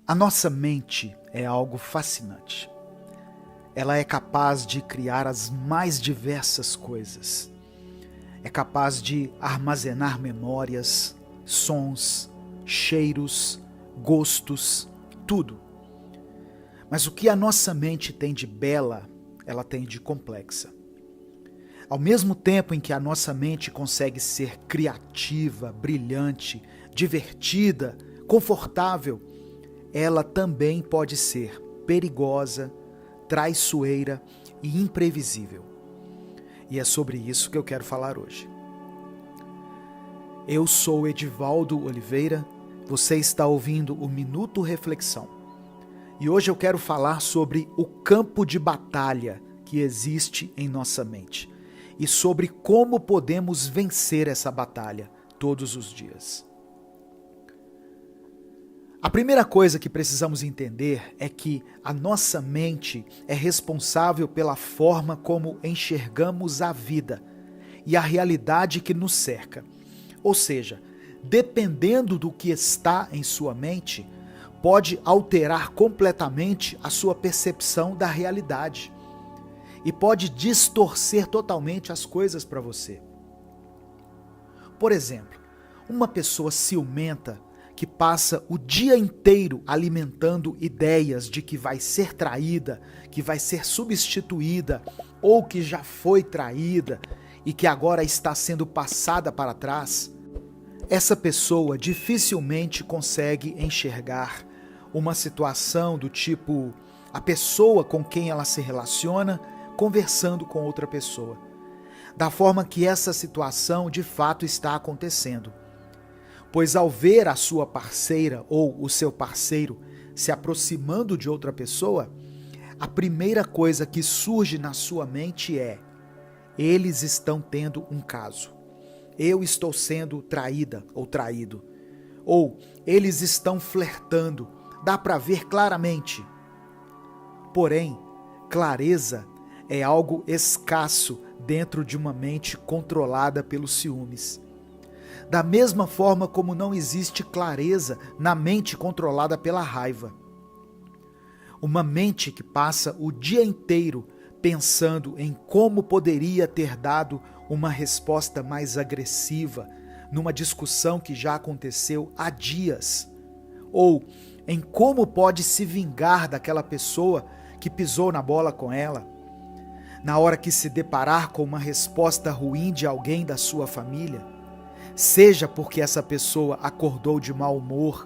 A nossa mente é algo fascinante. Ela é capaz de criar as mais diversas coisas. É capaz de armazenar memórias, sons, cheiros, gostos, tudo. Mas o que a nossa mente tem de bela, ela tem de complexa. Ao mesmo tempo em que a nossa mente consegue ser criativa, brilhante, divertida, confortável, ela também pode ser perigosa, traiçoeira e imprevisível. E é sobre isso que eu quero falar hoje. Eu sou Edivaldo Oliveira, você está ouvindo o Minuto Reflexão. E hoje eu quero falar sobre o campo de batalha que existe em nossa mente e sobre como podemos vencer essa batalha todos os dias. A primeira coisa que precisamos entender é que a nossa mente é responsável pela forma como enxergamos a vida e a realidade que nos cerca. Ou seja, dependendo do que está em sua mente, pode alterar completamente a sua percepção da realidade e pode distorcer totalmente as coisas para você. Por exemplo, uma pessoa ciumenta que passa o dia inteiro alimentando ideias de que vai ser traída, que vai ser substituída ou que já foi traída e que agora está sendo passada para trás, essa pessoa dificilmente consegue enxergar uma situação do tipo a pessoa com quem ela se relaciona conversando com outra pessoa, da forma que essa situação de fato está acontecendo. Pois ao ver a sua parceira ou o seu parceiro se aproximando de outra pessoa, a primeira coisa que surge na sua mente é: eles estão tendo um caso. Eu estou sendo traída ou traído. Ou eles estão flertando. Dá para ver claramente. Porém, clareza é algo escasso dentro de uma mente controlada pelos ciúmes. Da mesma forma como não existe clareza na mente controlada pela raiva. Uma mente que passa o dia inteiro pensando em como poderia ter dado uma resposta mais agressiva numa discussão que já aconteceu há dias, ou em como pode se vingar daquela pessoa que pisou na bola com ela, na hora que se deparar com uma resposta ruim de alguém da sua família, seja porque essa pessoa acordou de mau humor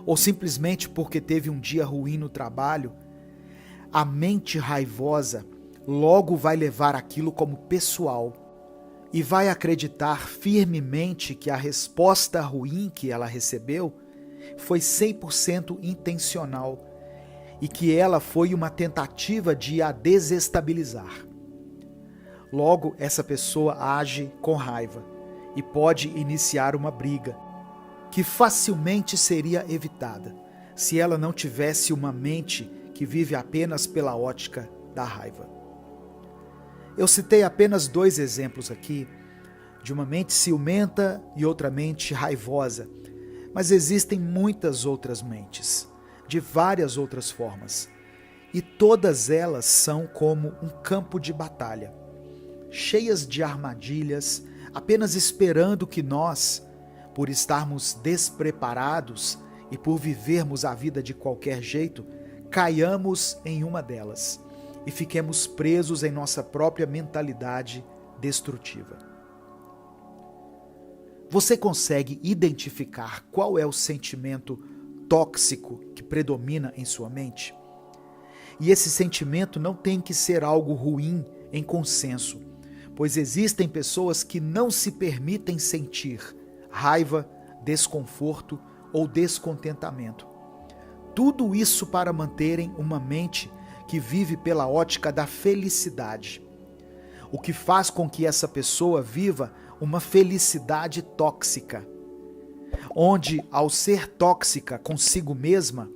ou simplesmente porque teve um dia ruim no trabalho, a mente raivosa logo vai levar aquilo como pessoal e vai acreditar firmemente que a resposta ruim que ela recebeu foi 100% intencional e que ela foi uma tentativa de a desestabilizar. Logo, essa pessoa age com raiva e pode iniciar uma briga, que facilmente seria evitada se ela não tivesse uma mente que vive apenas pela ótica da raiva. Eu citei apenas 2 exemplos aqui, de uma mente ciumenta e outra mente raivosa, mas existem muitas outras mentes, de várias outras formas, e todas elas são como um campo de batalha, cheias de armadilhas, apenas esperando que nós, por estarmos despreparados e por vivermos a vida de qualquer jeito, caiamos em uma delas e fiquemos presos em nossa própria mentalidade destrutiva. Você consegue identificar qual é o sentimento tóxico que predomina em sua mente? E esse sentimento não tem que ser algo ruim em consenso, pois existem pessoas que não se permitem sentir raiva, desconforto ou descontentamento. Tudo isso para manterem uma mente que vive pela ótica da felicidade, o que faz com que essa pessoa viva uma felicidade tóxica, onde, ao ser tóxica consigo mesma,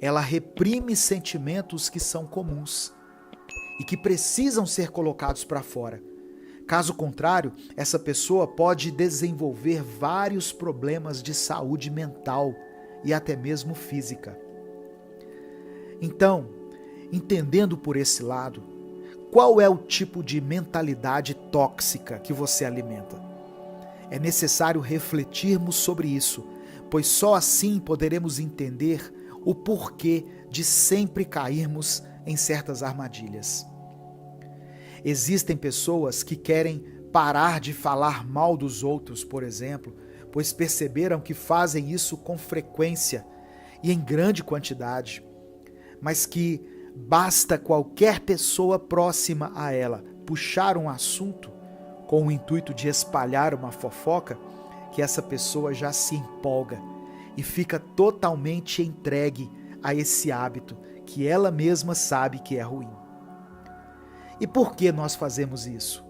ela reprime sentimentos que são comuns e que precisam ser colocados para fora. Caso contrário, essa pessoa pode desenvolver vários problemas de saúde mental e até mesmo física. Então, entendendo por esse lado, qual é o tipo de mentalidade tóxica que você alimenta? É necessário refletirmos sobre isso, pois só assim poderemos entender o porquê de sempre cairmos em certas armadilhas. Existem pessoas que querem parar de falar mal dos outros, por exemplo, pois perceberam que fazem isso com frequência e em grande quantidade, mas que basta qualquer pessoa próxima a ela puxar um assunto com o intuito de espalhar uma fofoca, que essa pessoa já se empolga e fica totalmente entregue a esse hábito que ela mesma sabe que é ruim. E por que nós fazemos isso?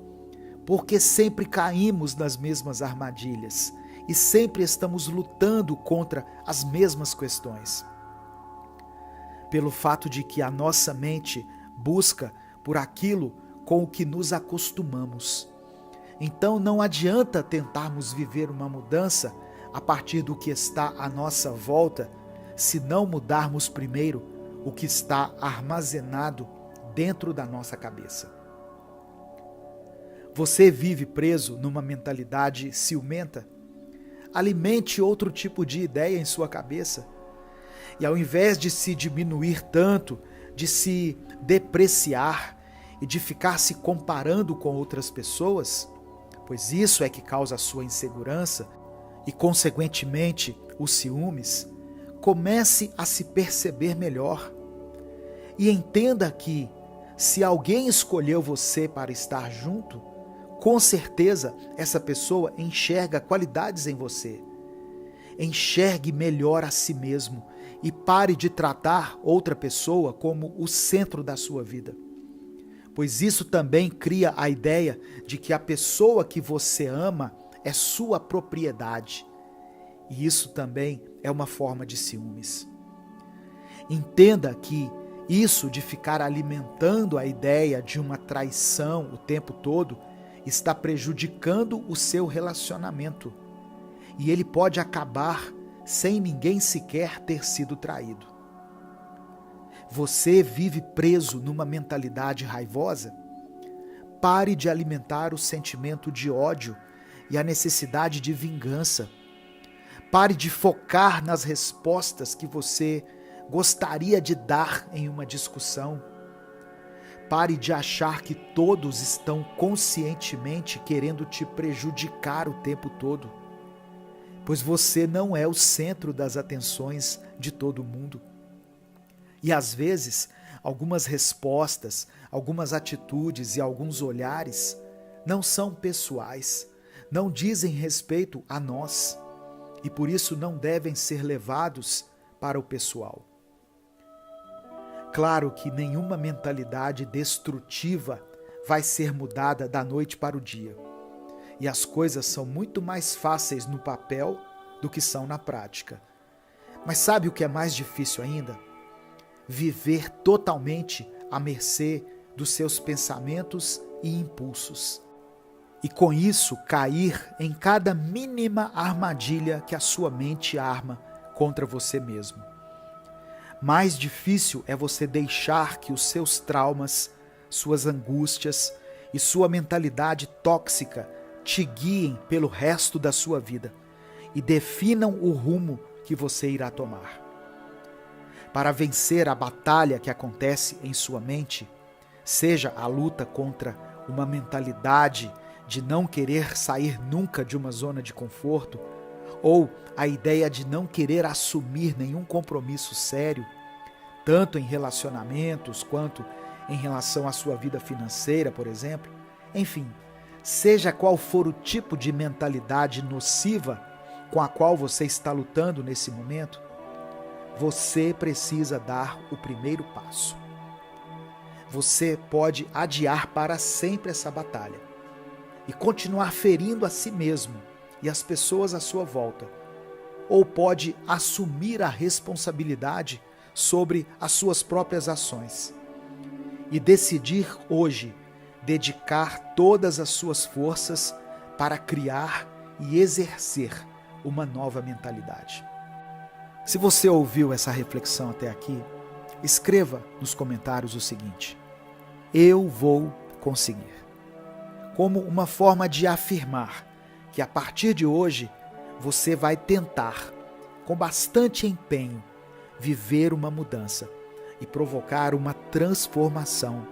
Porque sempre caímos nas mesmas armadilhas e sempre estamos lutando contra as mesmas questões. Pelo fato de que a nossa mente busca por aquilo com o que nos acostumamos. Então não adianta tentarmos viver uma mudança a partir do que está à nossa volta, se não mudarmos primeiro o que está armazenado dentro da nossa cabeça. Você vive preso numa mentalidade ciumenta? Alimente outro tipo de ideia em sua cabeça. E ao invés de se diminuir tanto, de se depreciar e de ficar se comparando com outras pessoas, pois isso é que causa a sua insegurança e, consequentemente, os ciúmes, comece a se perceber melhor. E entenda que, se alguém escolheu você para estar junto, com certeza essa pessoa enxerga qualidades em você. Enxergue melhor a si mesmo e pare de tratar outra pessoa como o centro da sua vida. Pois isso também cria a ideia de que a pessoa que você ama é sua propriedade. E isso também é uma forma de ciúmes. Entenda que isso de ficar alimentando a ideia de uma traição o tempo todo está prejudicando o seu relacionamento. E ele pode acabar sem ninguém sequer ter sido traído. Você vive preso numa mentalidade raivosa? Pare de alimentar o sentimento de ódio e a necessidade de vingança. Pare de focar nas respostas que você gostaria de dar em uma discussão. Pare de achar que todos estão conscientemente querendo te prejudicar o tempo todo, pois você não é o centro das atenções de todo mundo. E às vezes, algumas respostas, algumas atitudes e alguns olhares não são pessoais, não dizem respeito a nós e por isso não devem ser levados para o pessoal. Claro que nenhuma mentalidade destrutiva vai ser mudada da noite para o dia. E as coisas são muito mais fáceis no papel do que são na prática. Mas sabe o que é mais difícil ainda? Viver totalmente à mercê dos seus pensamentos e impulsos. E com isso cair em cada mínima armadilha que a sua mente arma contra você mesmo. Mais difícil é você deixar que os seus traumas, suas angústias e sua mentalidade tóxica te guiem pelo resto da sua vida e definam o rumo que você irá tomar. Para vencer a batalha que acontece em sua mente, seja a luta contra uma mentalidade de não querer sair nunca de uma zona de conforto, ou a ideia de não querer assumir nenhum compromisso sério, tanto em relacionamentos quanto em relação à sua vida financeira, por exemplo. Enfim, seja qual for o tipo de mentalidade nociva com a qual você está lutando nesse momento, você precisa dar o primeiro passo. Você pode adiar para sempre essa batalha e continuar ferindo a si mesmo e as pessoas à sua volta, ou pode assumir a responsabilidade sobre as suas próprias ações e decidir hoje dedicar todas as suas forças para criar e exercer uma nova mentalidade. Se você ouviu essa reflexão até aqui, Escreva nos comentários o seguinte: eu vou conseguir. Como uma forma de afirmar que a partir de hoje você vai tentar, com bastante empenho, viver uma mudança e provocar uma transformação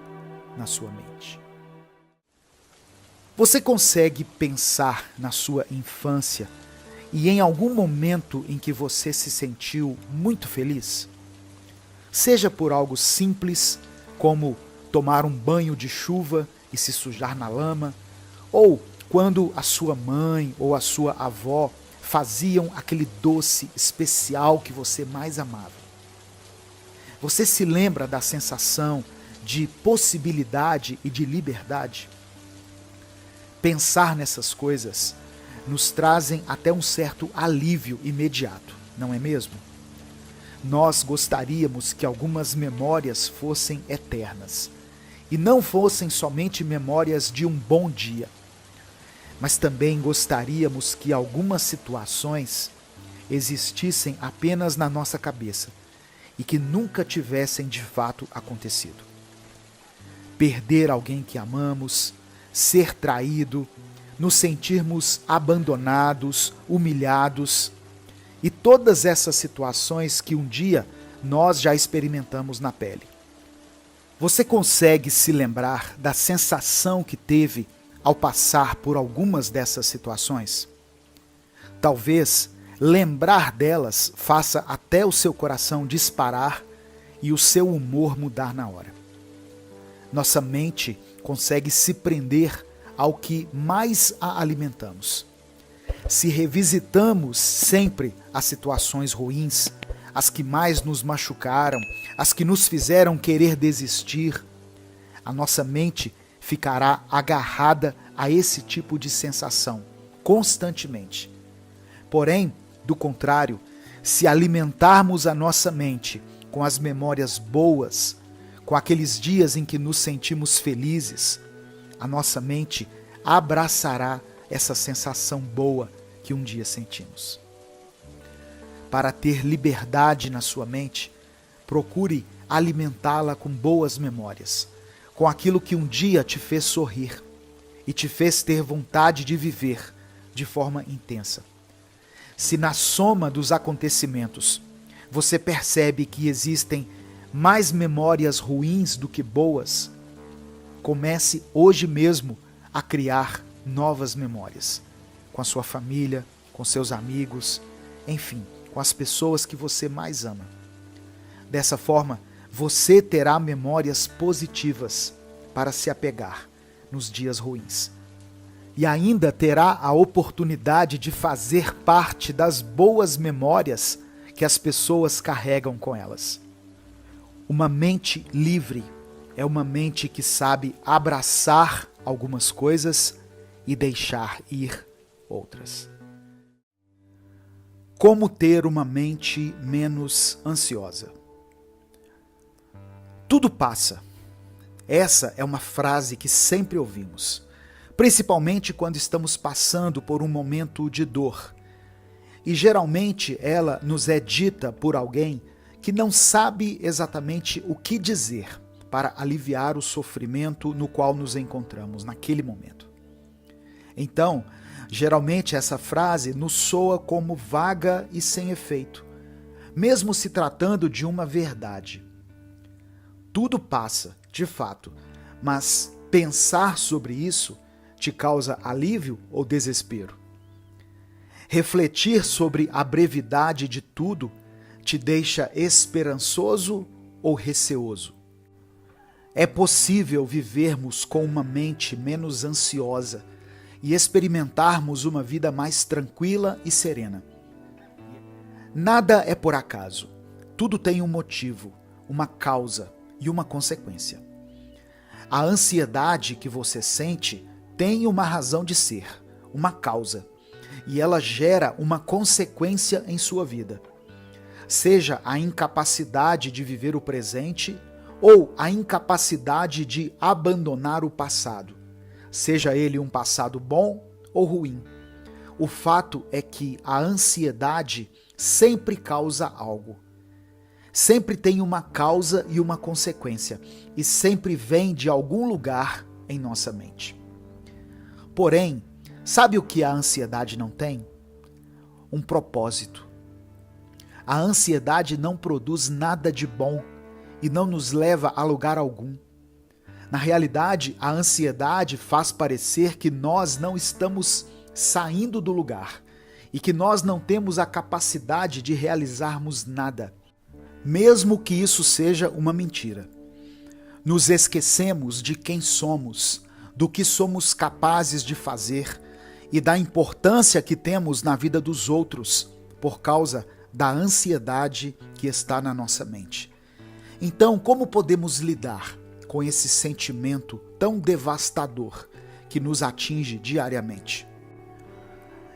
na sua mente. Você consegue pensar na sua infância e em algum momento em que você se sentiu muito feliz? Seja por algo simples, como tomar um banho de chuva e se sujar na lama, ou quando a sua mãe ou a sua avó faziam aquele doce especial que você mais amava. Você se lembra da sensação de possibilidade e de liberdade? Pensar nessas coisas nos trazem até um certo alívio imediato, não é mesmo? Nós gostaríamos que algumas memórias fossem eternas e não fossem somente memórias de um bom dia. Mas também gostaríamos que algumas situações existissem apenas na nossa cabeça e que nunca tivessem de fato acontecido. Perder alguém que amamos, ser traído, nos sentirmos abandonados, humilhados e todas essas situações que um dia nós já experimentamos na pele. Você consegue se lembrar da sensação que teve ao passar por algumas dessas situações? Talvez lembrar delas faça até o seu coração disparar e o seu humor mudar na hora. Nossa mente consegue se prender ao que mais a alimentamos. Se revisitamos sempre as situações ruins, as que mais nos machucaram, as que nos fizeram querer desistir, a nossa mente ficará agarrada a esse tipo de sensação constantemente. Porém, do contrário, se alimentarmos a nossa mente com as memórias boas, com aqueles dias em que nos sentimos felizes, a nossa mente abraçará essa sensação boa que um dia sentimos. Para ter liberdade na sua mente, procure alimentá-la com boas memórias, com aquilo que um dia te fez sorrir e te fez ter vontade de viver de forma intensa. Se na soma dos acontecimentos você percebe que existem mais memórias ruins do que boas, comece hoje mesmo a criar novas memórias com a sua família, com seus amigos, enfim, com as pessoas que você mais ama. Dessa forma, você terá memórias positivas para se apegar nos dias ruins. E ainda terá a oportunidade de fazer parte das boas memórias que as pessoas carregam com elas. Uma mente livre é uma mente que sabe abraçar algumas coisas e deixar ir outras. Como ter uma mente menos ansiosa? Tudo passa. Essa é uma frase que sempre ouvimos, principalmente quando estamos passando por um momento de dor. E geralmente ela nos é dita por alguém que não sabe exatamente o que dizer para aliviar o sofrimento no qual nos encontramos naquele momento. Então, geralmente essa frase nos soa como vaga e sem efeito, mesmo se tratando de uma verdade. Tudo passa, de fato, mas pensar sobre isso te causa alívio ou desespero? Refletir sobre a brevidade de tudo te deixa esperançoso ou receoso? É possível vivermos com uma mente menos ansiosa e experimentarmos uma vida mais tranquila e serena. Nada é por acaso. Tudo tem um motivo, uma causa e uma consequência. A ansiedade que você sente tem uma razão de ser, uma causa, e ela gera uma consequência em sua vida. Seja a incapacidade de viver o presente ou a incapacidade de abandonar o passado, seja ele um passado bom ou ruim. O fato é que a ansiedade sempre causa algo. sempre tem uma causa e uma consequência, e sempre vem de algum lugar em nossa mente. Porém, sabe o que a ansiedade não tem? Um propósito. A ansiedade não produz nada de bom e não nos leva a lugar algum. Na realidade, a ansiedade faz parecer que nós não estamos saindo do lugar e que nós não temos a capacidade de realizarmos nada, mesmo que isso seja uma mentira. Nos esquecemos de quem somos, do que somos capazes de fazer e da importância que temos na vida dos outros por causa da ansiedade que está na nossa mente. Então, como podemos lidar com esse sentimento tão devastador que nos atinge diariamente?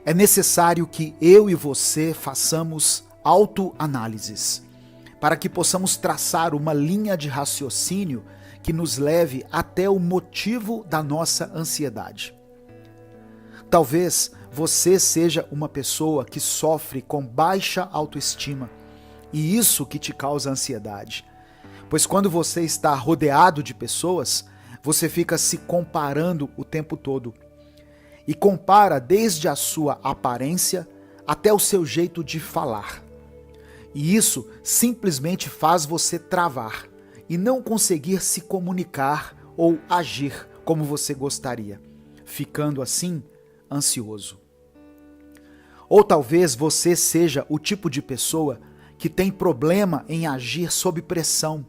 É necessário que eu e você façamos autoanálises, para que possamos traçar uma linha de raciocínio que nos leve até o motivo da nossa ansiedade. Talvez você seja uma pessoa que sofre com baixa autoestima, e isso que te causa ansiedade. Pois quando você está rodeado de pessoas, você fica se comparando o tempo todo. E compara desde a sua aparência até o seu jeito de falar. E isso simplesmente faz você travar e não conseguir se comunicar ou agir como você gostaria, ficando assim ansioso. Ou talvez você seja o tipo de pessoa que tem problema em agir sob pressão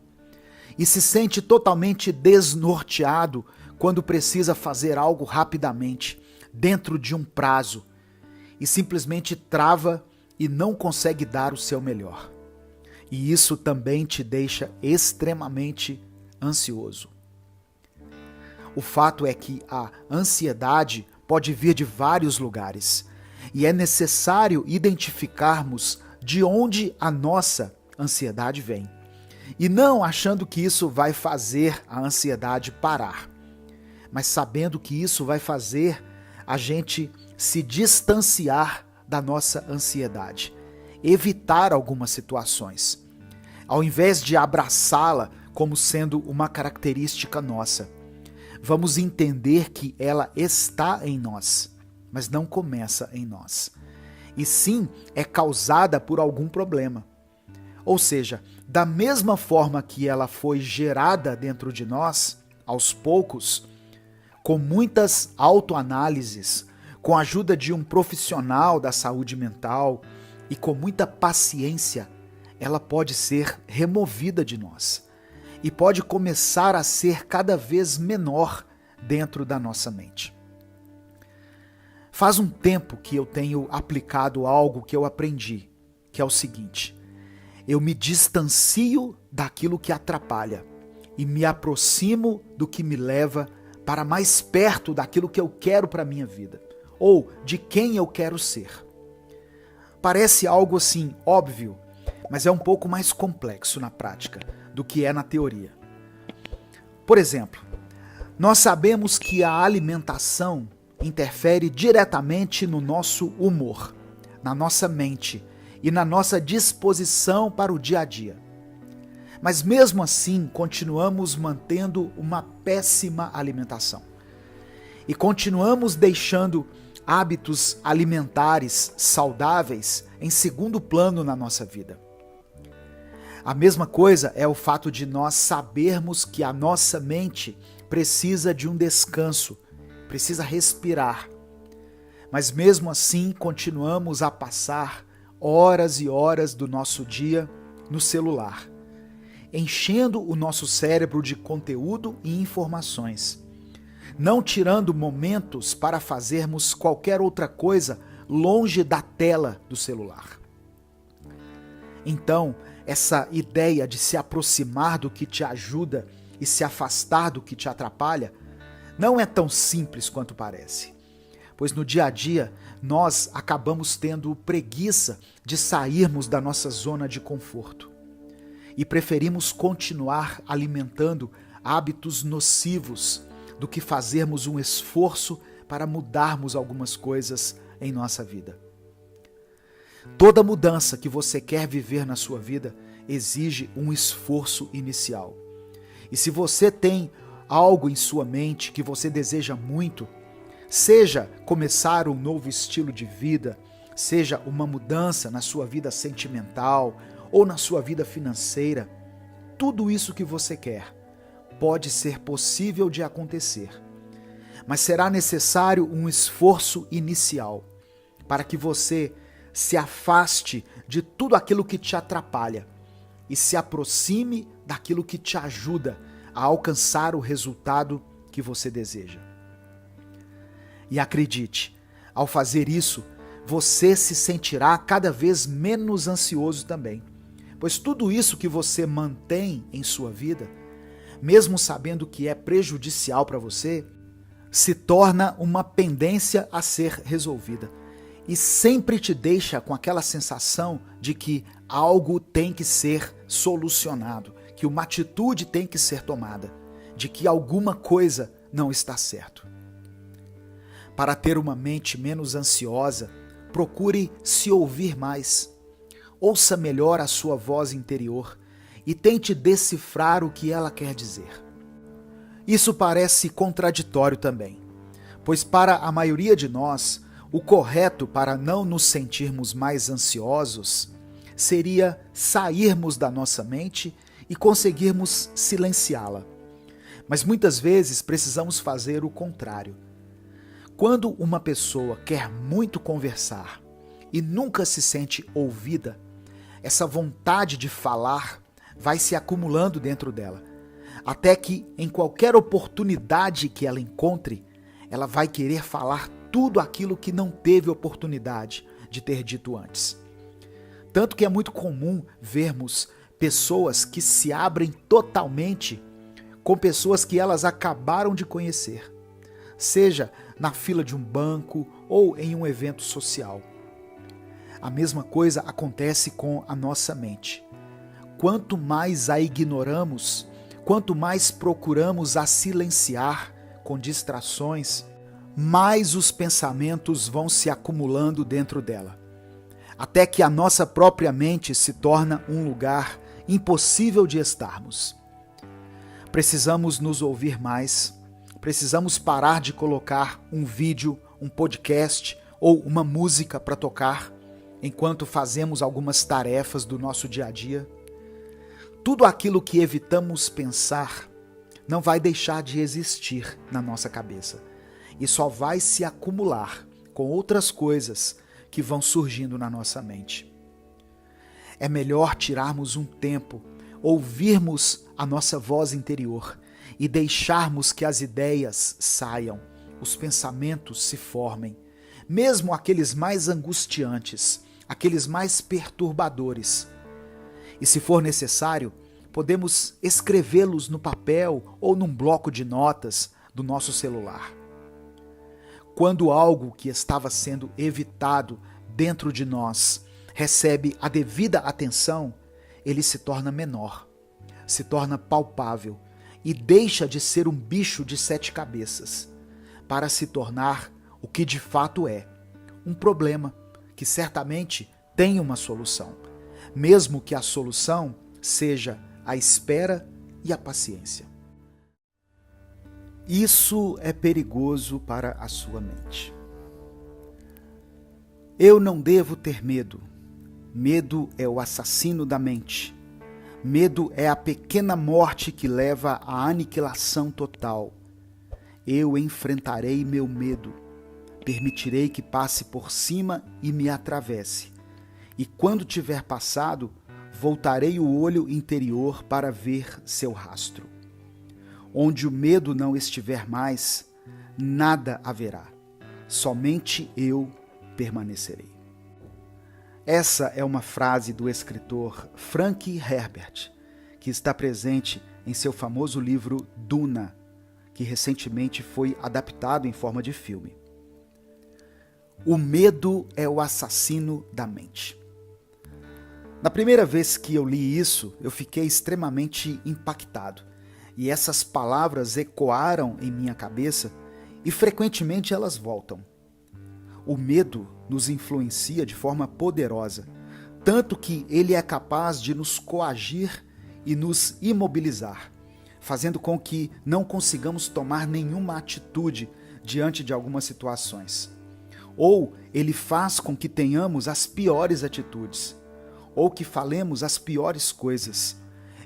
e se sente totalmente desnorteado quando precisa fazer algo rapidamente, dentro de um prazo, e simplesmente trava e não consegue dar o seu melhor. E isso também te deixa extremamente ansioso. O fato é que a ansiedade pode vir de vários lugares, e é necessário identificarmos de onde a nossa ansiedade vem. E não achando que isso vai fazer a ansiedade parar, mas sabendo que isso vai fazer a gente se distanciar da nossa ansiedade, evitar algumas situações, ao invés de abraçá-la como sendo uma característica nossa. Vamos entender que ela está em nós, mas não começa em nós. E sim, é causada por algum problema. Ou seja, da mesma forma que ela foi gerada dentro de nós, aos poucos, com muitas autoanálises, com a ajuda de um profissional da saúde mental e com muita paciência, ela pode ser removida de nós e pode começar a ser cada vez menor dentro da nossa mente. Faz um tempo que eu tenho aplicado algo que eu aprendi, que é o seguinte: eu me distancio daquilo que atrapalha e me aproximo do que me leva para mais perto daquilo que eu quero para a minha vida, ou de quem eu quero ser. Parece algo assim óbvio, mas é um pouco mais complexo na prática do que é na teoria. Por exemplo, nós sabemos que a alimentação interfere diretamente no nosso humor, na nossa mente e na nossa disposição para o dia a dia. Mas mesmo assim, continuamos mantendo uma péssima alimentação. E continuamos deixando hábitos alimentares saudáveis em segundo plano na nossa vida. A mesma coisa é o fato de nós sabermos que a nossa mente precisa de um descanso, precisa respirar. Mas mesmo assim, continuamos a passar horas e horas do nosso dia no celular, enchendo o nosso cérebro de conteúdo e informações, não tirando momentos para fazermos qualquer outra coisa longe da tela do celular. Então, essa ideia de se aproximar do que te ajuda e se afastar do que te atrapalha não é tão simples quanto parece, pois no dia a dia nós acabamos tendo preguiça de sairmos da nossa zona de conforto e preferimos continuar alimentando hábitos nocivos do que fazermos um esforço para mudarmos algumas coisas em nossa vida. Toda mudança que você quer viver na sua vida exige um esforço inicial. E se você tem algo em sua mente que você deseja muito, seja começar um novo estilo de vida, seja uma mudança na sua vida sentimental ou na sua vida financeira, tudo isso que você quer pode ser possível de acontecer. Mas será necessário um esforço inicial para que você se afaste de tudo aquilo que te atrapalha e se aproxime daquilo que te ajuda a alcançar o resultado que você deseja. E acredite, ao fazer isso, você se sentirá cada vez menos ansioso também, pois tudo isso que você mantém em sua vida, mesmo sabendo que é prejudicial para você, se torna uma pendência a ser resolvida e sempre te deixa com aquela sensação de que algo tem que ser solucionado, que uma atitude tem que ser tomada, de que alguma coisa não está certo. Para ter uma mente menos ansiosa, procure se ouvir mais. Ouça melhor a sua voz interior e tente decifrar o que ela quer dizer. Isso parece contraditório também, pois para a maioria de nós, o correto para não nos sentirmos mais ansiosos seria sairmos da nossa mente e conseguirmos silenciá-la. Mas muitas vezes precisamos fazer o contrário. Quando uma pessoa quer muito conversar e nunca se sente ouvida, essa vontade de falar vai se acumulando dentro dela, até que em qualquer oportunidade que ela encontre, ela vai querer falar tudo aquilo que não teve oportunidade de ter dito antes. Tanto que é muito comum vermos pessoas que se abrem totalmente com pessoas que elas acabaram de conhecer, seja na fila de um banco ou em um evento social. A mesma coisa acontece com a nossa mente. Quanto mais a ignoramos, quanto mais procuramos a silenciar com distrações, mais os pensamentos vão se acumulando dentro dela, até que a nossa própria mente se torna um lugar impossível de estarmos. Precisamos nos ouvir mais, precisamos parar de colocar um vídeo, um podcast ou uma música para tocar enquanto fazemos algumas tarefas do nosso dia a dia. Tudo aquilo que evitamos pensar não vai deixar de existir na nossa cabeça e só vai se acumular com outras coisas que vão surgindo na nossa mente. É melhor tirarmos um tempo, ouvirmos a nossa voz interior e deixarmos que as ideias saiam, os pensamentos se formem, mesmo aqueles mais angustiantes, aqueles mais perturbadores. E se for necessário, podemos escrevê-los no papel ou num bloco de notas do nosso celular. Quando algo que estava sendo evitado dentro de nós recebe a devida atenção, ele se torna menor, se torna palpável e deixa de ser um bicho de 7 cabeças para se tornar o que de fato é, um problema que certamente tem uma solução, mesmo que a solução seja a espera e a paciência. Isso é perigoso para a sua mente. Eu não devo ter medo. Medo é o assassino da mente. Medo é a pequena morte que leva à aniquilação total. Eu enfrentarei meu medo. Permitirei que passe por cima e me atravesse. E quando tiver passado, voltarei o olho interior para ver seu rastro. Onde o medo não estiver mais, nada haverá. Somente eu permanecerei. Essa é uma frase do escritor Frank Herbert, que está presente em seu famoso livro Duna, que recentemente foi adaptado em forma de filme. O medo é o assassino da mente. Na primeira vez que eu li isso, eu fiquei extremamente impactado. E essas palavras ecoaram em minha cabeça e frequentemente elas voltam. O medo nos influencia de forma poderosa, tanto que ele é capaz de nos coagir e nos imobilizar, fazendo com que não consigamos tomar nenhuma atitude diante de algumas situações. Ou ele faz com que tenhamos as piores atitudes, ou que falemos as piores coisas,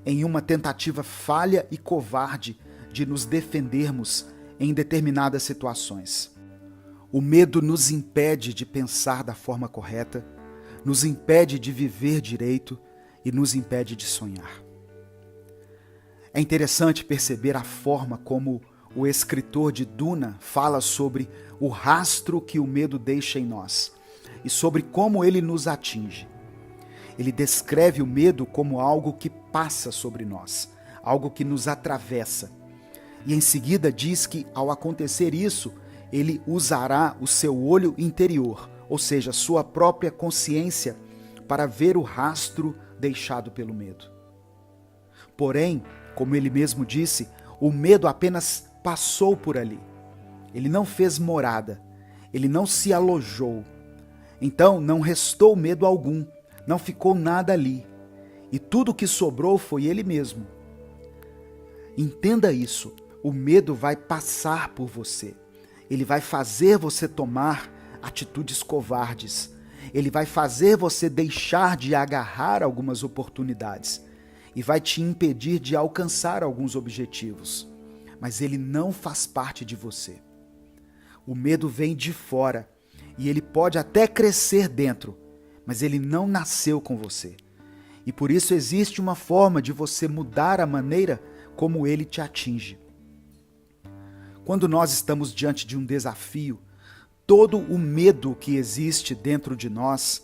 em uma tentativa falha e covarde de nos defendermos em determinadas situações. O medo nos impede de pensar da forma correta, nos impede de viver direito e nos impede de sonhar. É interessante perceber a forma como o escritor de Duna fala sobre o rastro que o medo deixa em nós e sobre como ele nos atinge. Ele descreve o medo como algo que passa sobre nós, algo que nos atravessa. E em seguida diz que, ao acontecer isso, ele usará o seu olho interior, ou seja, sua própria consciência, para ver o rastro deixado pelo medo. Porém, como ele mesmo disse, o medo apenas passou por ali. Ele não fez morada, ele não se alojou. Então não restou medo algum, não ficou nada ali. E tudo que sobrou foi ele mesmo. Entenda isso, o medo vai passar por você. Ele vai fazer você tomar atitudes covardes. Ele vai fazer você deixar de agarrar algumas oportunidades e vai te impedir de alcançar alguns objetivos. Mas ele não faz parte de você. O medo vem de fora e ele pode até crescer dentro, mas ele não nasceu com você. E por isso existe uma forma de você mudar a maneira como ele te atinge. Quando nós estamos diante de um desafio, todo o medo que existe dentro de nós,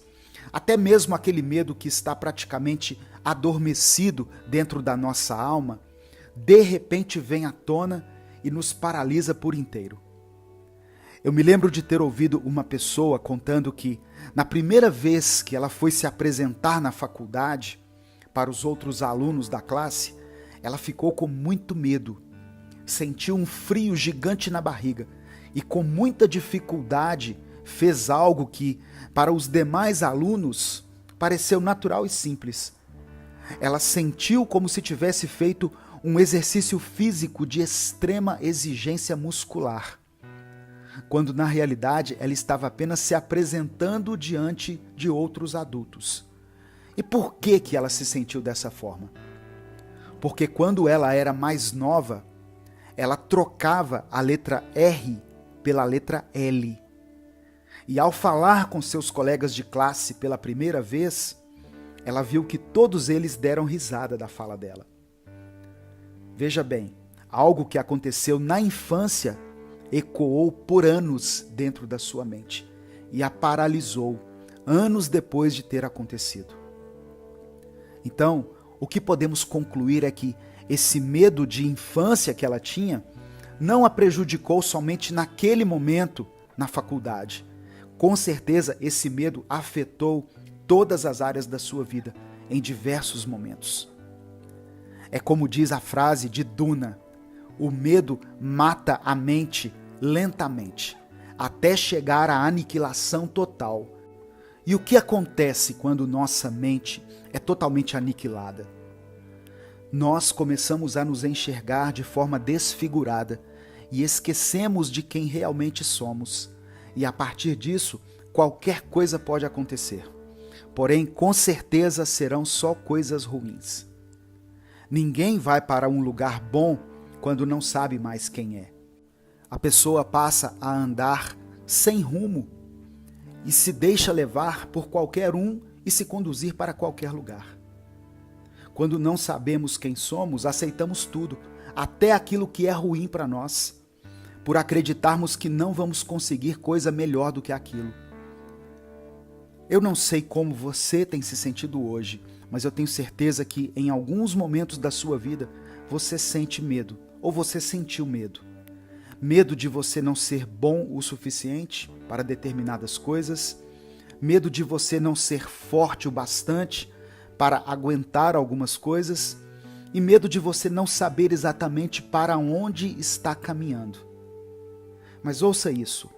até mesmo aquele medo que está praticamente adormecido dentro da nossa alma, de repente vem à tona e nos paralisa por inteiro. Eu me lembro de ter ouvido uma pessoa contando que, na primeira vez que ela foi se apresentar na faculdade para os outros alunos da classe, ela ficou com muito medo, sentiu um frio gigante na barriga e com muita dificuldade fez algo que, para os demais alunos, pareceu natural e simples. Ela sentiu como se tivesse feito um exercício físico de extrema exigência muscular, quando na realidade ela estava apenas se apresentando diante de outros adultos. E por que ela se sentiu dessa forma? Porque quando ela era mais nova, ela trocava a letra R pela letra L. E ao falar com seus colegas de classe pela primeira vez, ela viu que todos eles deram risada da fala dela. Veja bem, algo que aconteceu na infância ecoou por anos dentro da sua mente e a paralisou anos depois de ter acontecido. Então, o que podemos concluir é que esse medo de infância que ela tinha não a prejudicou somente naquele momento na faculdade. Com certeza, esse medo afetou todas as áreas da sua vida em diversos momentos. É como diz a frase de Duna: o medo mata a mente lentamente, até chegar à aniquilação total. E o que acontece quando nossa mente é totalmente aniquilada? Nós começamos a nos enxergar de forma desfigurada e esquecemos de quem realmente somos. E a partir disso, qualquer coisa pode acontecer. Porém, com certeza serão só coisas ruins. Ninguém vai para um lugar bom quando não sabe mais quem é. A pessoa passa a andar sem rumo e se deixa levar por qualquer um e se conduzir para qualquer lugar. Quando não sabemos quem somos, aceitamos tudo, até aquilo que é ruim para nós, por acreditarmos que não vamos conseguir coisa melhor do que aquilo. Eu não sei como você tem se sentido hoje, mas eu tenho certeza que em alguns momentos da sua vida você sente medo, ou você sentiu medo. Medo de você não ser bom o suficiente para determinadas coisas, medo de você não ser forte o bastante para aguentar algumas coisas e medo de você não saber exatamente para onde está caminhando. Mas ouça isso,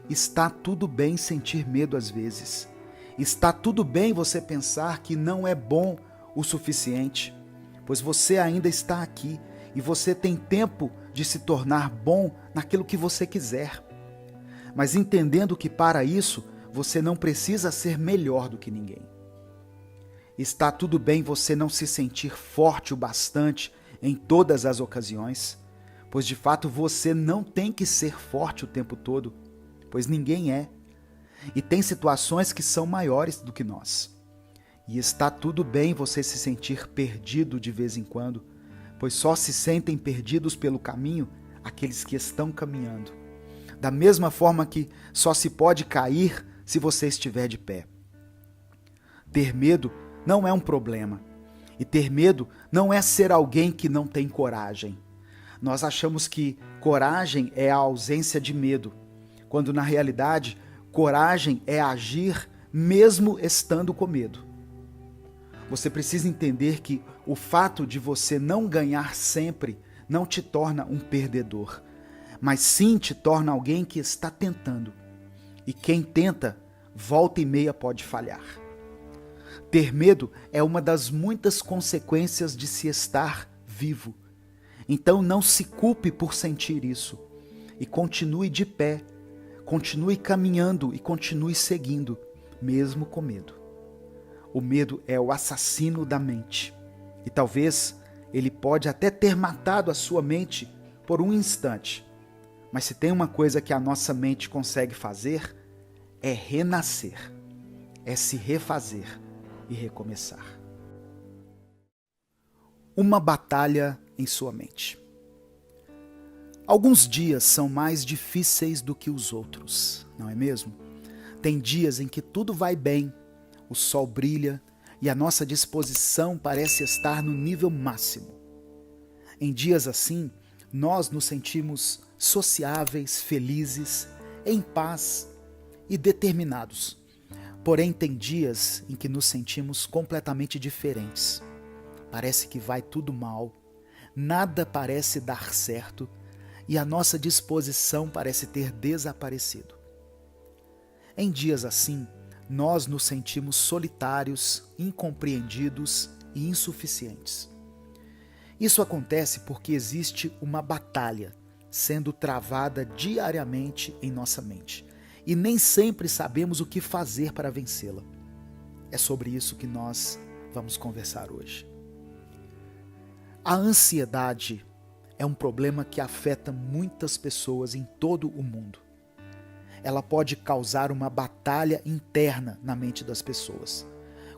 está tudo bem sentir medo às vezes. Está tudo bem você pensar que não é bom o suficiente, pois você ainda está aqui e você tem tempo de se tornar bom naquilo que você quiser. Mas entendendo que para isso você não precisa ser melhor do que ninguém. Está tudo bem você não se sentir forte o bastante em todas as ocasiões, pois de fato você não tem que ser forte o tempo todo, pois ninguém é. E tem situações que são maiores do que nós. E está tudo bem você se sentir perdido de vez em quando, pois só se sentem perdidos pelo caminho aqueles que estão caminhando. Da mesma forma que só se pode cair se você estiver de pé. Ter medo não é um problema. E ter medo não é ser alguém que não tem coragem. Nós achamos que coragem é a ausência de medo, quando na realidade, coragem é agir mesmo estando com medo. Você precisa entender que o fato de você não ganhar sempre não te torna um perdedor, mas sim te torna alguém que está tentando. E quem tenta, volta e meia pode falhar. Ter medo é uma das muitas consequências de se estar vivo. Então não se culpe por sentir isso. E continue de pé, continue caminhando e continue seguindo, mesmo com medo. O medo é o assassino da mente. E talvez ele pode até ter matado a sua mente por um instante. Mas se tem uma coisa que a nossa mente consegue fazer, é renascer, é se refazer e recomeçar. Uma batalha em sua mente. Alguns dias são mais difíceis do que os outros, não é mesmo? Tem dias em que tudo vai bem, o sol brilha e a nossa disposição parece estar no nível máximo. Em dias assim, nós nos sentimos sociáveis, felizes, em paz e determinados. Porém, tem dias em que nos sentimos completamente diferentes. Parece que vai tudo mal, nada parece dar certo e a nossa disposição parece ter desaparecido. Em dias assim, nós nos sentimos solitários, incompreendidos e insuficientes. Isso acontece porque existe uma batalha sendo travada diariamente em nossa mente. E nem sempre sabemos o que fazer para vencê-la. É sobre isso que nós vamos conversar hoje. A ansiedade é um problema que afeta muitas pessoas em todo o mundo. Ela pode causar uma batalha interna na mente das pessoas,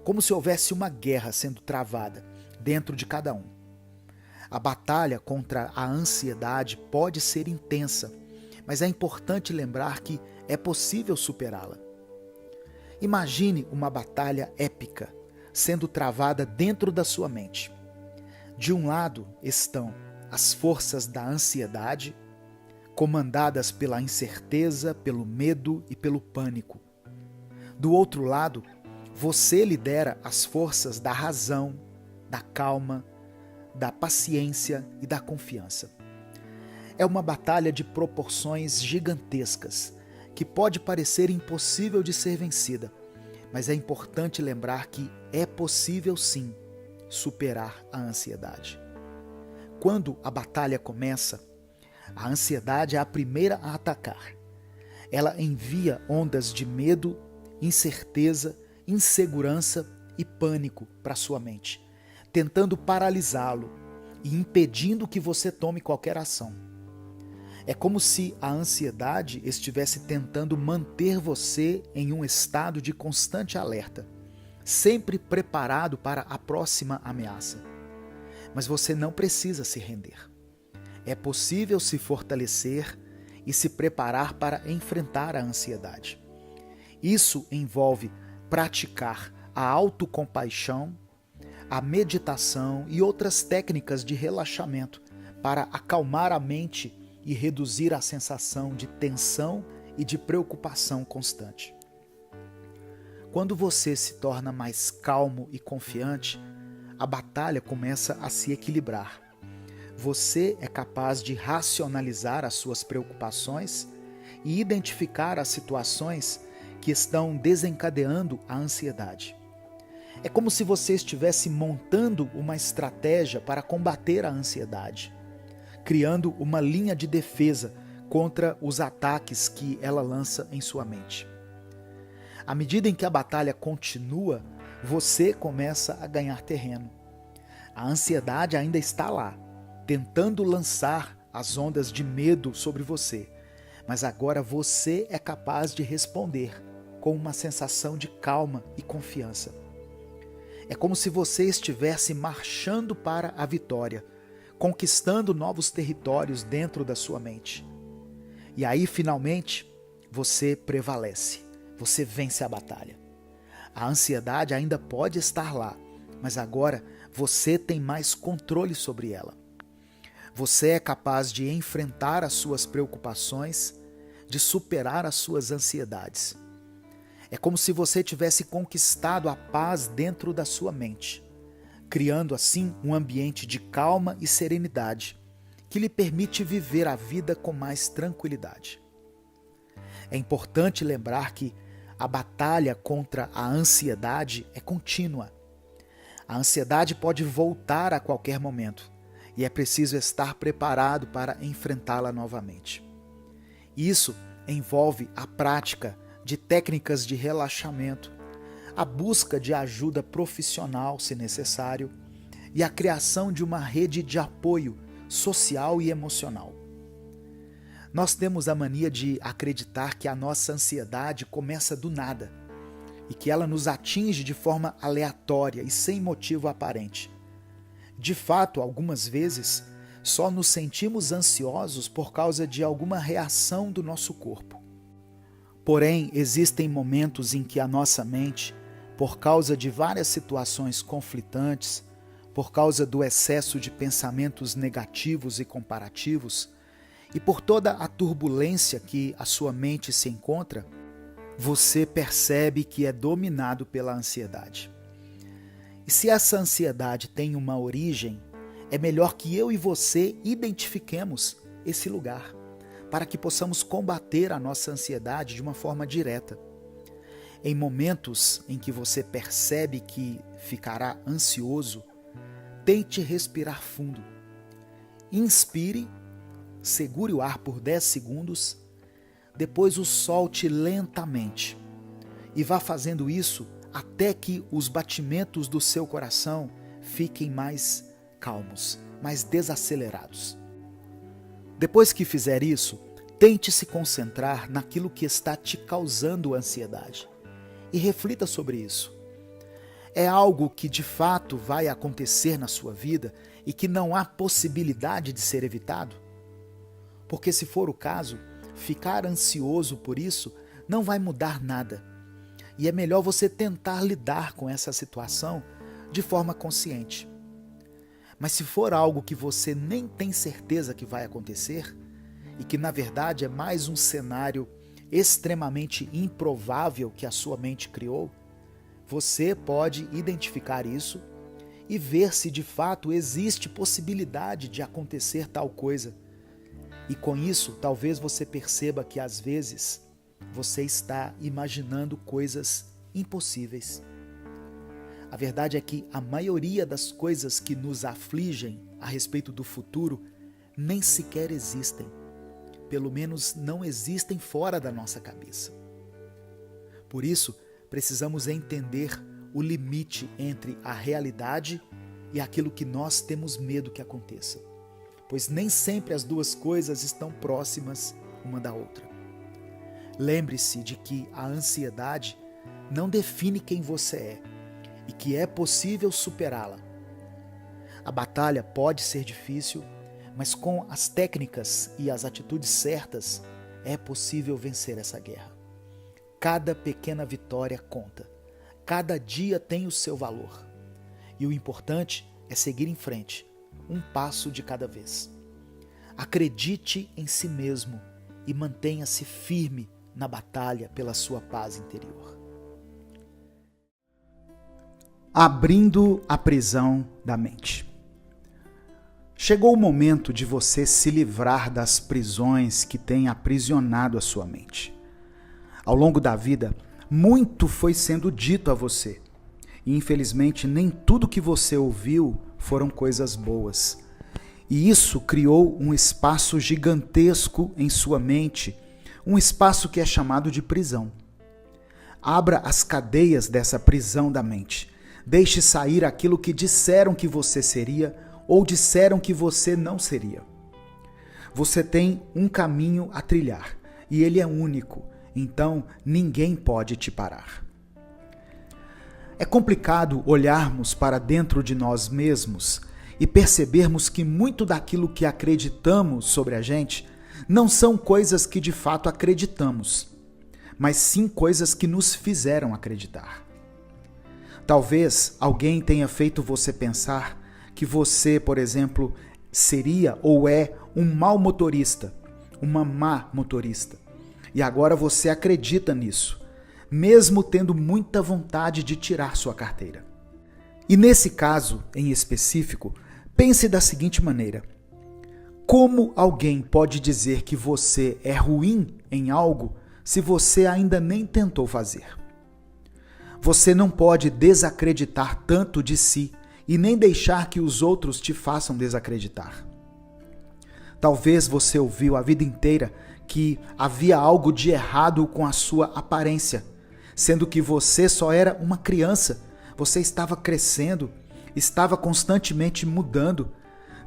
como se houvesse uma guerra sendo travada dentro de cada um. A batalha contra a ansiedade pode ser intensa, mas é importante lembrar que é possível superá-la. Imagine uma batalha épica sendo travada dentro da sua mente. De um lado estão as forças da ansiedade, comandadas pela incerteza, pelo medo e pelo pânico. Do outro lado, você lidera as forças da razão, da calma, da paciência e da confiança. É uma batalha de proporções gigantescas, que pode parecer impossível de ser vencida, mas é importante lembrar que é possível sim superar a ansiedade. Quando a batalha começa, a ansiedade é a primeira a atacar. Ela envia ondas de medo, incerteza, insegurança e pânico para sua mente, tentando paralisá-lo e impedindo que você tome qualquer ação. É como se a ansiedade estivesse tentando manter você em um estado de constante alerta, sempre preparado para a próxima ameaça. Mas você não precisa se render. É possível se fortalecer e se preparar para enfrentar a ansiedade. Isso envolve praticar a autocompaixão, a meditação e outras técnicas de relaxamento para acalmar a mente e reduzir a sensação de tensão e de preocupação constante. Quando você se torna mais calmo e confiante, a batalha começa a se equilibrar. Você é capaz de racionalizar as suas preocupações e identificar as situações que estão desencadeando a ansiedade. É como se você estivesse montando uma estratégia para combater a ansiedade, criando uma linha de defesa contra os ataques que ela lança em sua mente. À medida em que a batalha continua, você começa a ganhar terreno. A ansiedade ainda está lá, tentando lançar as ondas de medo sobre você, mas agora você é capaz de responder com uma sensação de calma e confiança. É como se você estivesse marchando para a vitória, conquistando novos territórios dentro da sua mente. E aí, finalmente, você prevalece, você vence a batalha. A ansiedade ainda pode estar lá, mas agora você tem mais controle sobre ela. Você é capaz de enfrentar as suas preocupações, de superar as suas ansiedades. É como se você tivesse conquistado a paz dentro da sua mente, criando assim um ambiente de calma e serenidade, que lhe permite viver a vida com mais tranquilidade. É importante lembrar que a batalha contra a ansiedade é contínua. A ansiedade pode voltar a qualquer momento e é preciso estar preparado para enfrentá-la novamente. Isso envolve a prática de técnicas de relaxamento, a busca de ajuda profissional, se necessário, e a criação de uma rede de apoio social e emocional. Nós temos a mania de acreditar que a nossa ansiedade começa do nada e que ela nos atinge de forma aleatória e sem motivo aparente. De fato, algumas vezes, só nos sentimos ansiosos por causa de alguma reação do nosso corpo. Porém, existem momentos em que a nossa mente, por causa de várias situações conflitantes, por causa do excesso de pensamentos negativos e comparativos, e por toda a turbulência que a sua mente se encontra, você percebe que é dominado pela ansiedade. E se essa ansiedade tem uma origem, é melhor que eu e você identifiquemos esse lugar, para que possamos combater a nossa ansiedade de uma forma direta. Em momentos em que você percebe que ficará ansioso, tente respirar fundo. Inspire, segure o ar por 10 segundos, depois o solte lentamente e vá fazendo isso até que os batimentos do seu coração fiquem mais calmos, mais desacelerados. Depois que fizer isso, tente se concentrar naquilo que está te causando ansiedade e reflita sobre isso. É algo que de fato vai acontecer na sua vida e que não há possibilidade de ser evitado? Porque se for o caso, ficar ansioso por isso não vai mudar nada. E é melhor você tentar lidar com essa situação de forma consciente. Mas se for algo que você nem tem certeza que vai acontecer, e que na verdade é mais um cenário extremamente improvável que a sua mente criou, você pode identificar isso e ver se de fato existe possibilidade de acontecer tal coisa. E com isso, talvez você perceba que às vezes você está imaginando coisas impossíveis. A verdade é que a maioria das coisas que nos afligem a respeito do futuro nem sequer existem. Pelo menos não existem fora da nossa cabeça. Por isso, precisamos entender o limite entre a realidade e aquilo que nós temos medo que aconteça. Pois nem sempre as duas coisas estão próximas uma da outra. Lembre-se de que a ansiedade não define quem você é e que é possível superá-la. A batalha pode ser difícil, mas com as técnicas e as atitudes certas é possível vencer essa guerra. Cada pequena vitória conta. Cada dia tem o seu valor. E o importante é seguir em frente, um passo de cada vez. Acredite em si mesmo e mantenha-se firme na batalha pela sua paz interior. Abrindo a prisão da mente. Chegou o momento de você se livrar das prisões que têm aprisionado a sua mente. Ao longo da vida, muito foi sendo dito a você. E infelizmente, nem tudo que você ouviu foram coisas boas. E isso criou um espaço gigantesco em sua mente, um espaço que é chamado de prisão. Abra as cadeias dessa prisão da mente. Deixe sair aquilo que disseram que você seria ou disseram que você não seria. Você tem um caminho a trilhar e ele é único, então ninguém pode te parar. É complicado olharmos para dentro de nós mesmos e percebermos que muito daquilo que acreditamos sobre a gente não são coisas que de fato acreditamos, mas sim coisas que nos fizeram acreditar. Talvez alguém tenha feito você pensar que você, por exemplo, seria ou é um mau motorista, uma má motorista. E agora você acredita nisso, mesmo tendo muita vontade de tirar sua carteira. E nesse caso, em específico, pense da seguinte maneira: como alguém pode dizer que você é ruim em algo se você ainda nem tentou fazer? Você não pode desacreditar tanto de si e nem deixar que os outros te façam desacreditar. Talvez você ouviu a vida inteira que havia algo de errado com a sua aparência, sendo que você só era uma criança, você estava crescendo, estava constantemente mudando,